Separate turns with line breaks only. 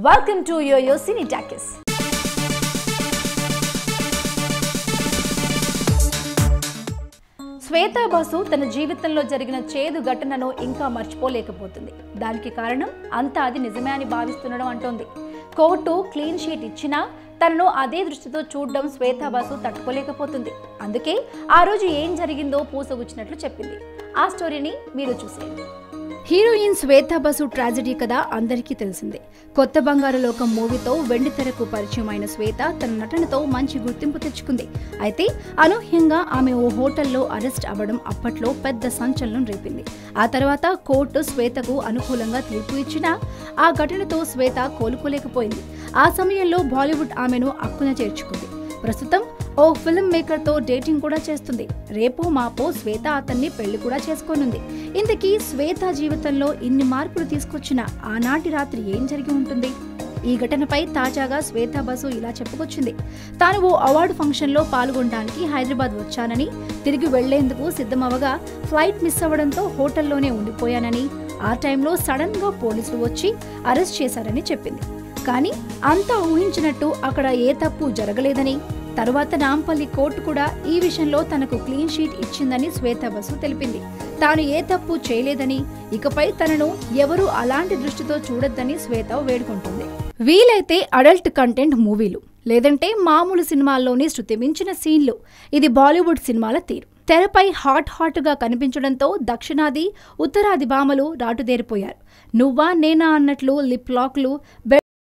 Welcome to Yo-Yo Cine Takis. Shweta boss తన జీవితంలో జరిగిన చేదు ఘటనను ఇంకా మర్చిపోలేకపోతుంది. దానికి కారణం అంతా అది నిజమే అని భావిస్తుండడం అంటోంది. కోర్టు క్లీన్ షీట్ ఇచ్చినా తనను అదే దృష్టితో చూడడం శ్వేతా బాసు తట్టుకోలేకపోతుంది. అందుకే ఆ రోజు ఏం జరిగిందో పూసగుచ్చినట్లు చెప్పింది. ఆ స్టోరీని మీరు చూసేయండి. హీరోయిన్ శ్వేతా బాసు ట్రాజెడీ కథ అందరికీ తెలిసిందే. కొత్త బంగారు లోకం మూవీతో వెండితెరకు పరిచయం అయిన శ్వేత తన నటనతో మంచి గుర్తింపు తెచ్చుకుంది. అయితే అనూహ్యంగా ఆమె ఓ హోటల్లో అరెస్ట్ అవ్వడం అప్పట్లో పెద్ద సంచలనం రేపింది. ఆ తర్వాత కోర్టు శ్వేతకు అనుకూలంగా తీర్పు ఇచ్చినా ఆ ఘటనతో శ్వేత కోలుకోలేకపోయింది. ఆ సమయంలో బాలీవుడ్ ఆమెను అక్కున చేర్చుకుంది. ప్రస్తుతం ఓ ఫిల్మ్ మేకర్ తో డేటింగ్ కూడా చేస్తుంది. రేపో మాపో శ్వేత అతన్ని పెళ్లి కూడా చేసుకోనుంది. ఇంతకీ శ్వేత జీవితంలో ఇన్ని మార్పులు తీసుకొచ్చిన ఆనాటి రాత్రి ఏం జరిగి ఉంటుంది? ఈ ఘటనపై తాజాగా శ్వేతా బాసు ఇలా చెప్పుకొచ్చింది. తాను ఓ అవార్డు ఫంక్షన్ లో పాల్గొనడానికి హైదరాబాద్ వచ్చానని, తిరిగి వెళ్లేందుకు సిద్ధమవగా ఫ్లైట్ మిస్ అవ్వడంతో హోటల్లోనే ఉండిపోయానని, ఆ టైంలో సడన్ గా పోలీసులు వచ్చి అరెస్ట్ చేశారని చెప్పింది. కానీ అంతా ఊహించినట్టు అక్కడ ఏ తప్పు జరగలేదని, తరువాత నాంపల్లి కోర్టు కూడా ఈ విషయంలో తనకు క్లీన్ షీట్ ఇచ్చిందని శ్వేతా బాసు తెలిపింది. తాను ఏ తప్పు చేయలేదని, ఇకపై తనను ఎవరూ అలాంటి దృష్టితో చూడొద్దని శ్వేత వేడుకుంటుంది. వీలైతే అడల్ట్ కంటెంట్ మూవీలు, లేదంటే మామూలు సినిమాల్లోని శృతి మించిన సీన్లు, ఇది బాలీవుడ్ సినిమాల తీరు. తెరపై హాట్ గా కనిపించడంతో దక్షిణాది ఉత్తరాది భామలు రాటుదేరిపోయారు. నువ్వా నేనా అన్నట్లు లిప్ లాక్లు,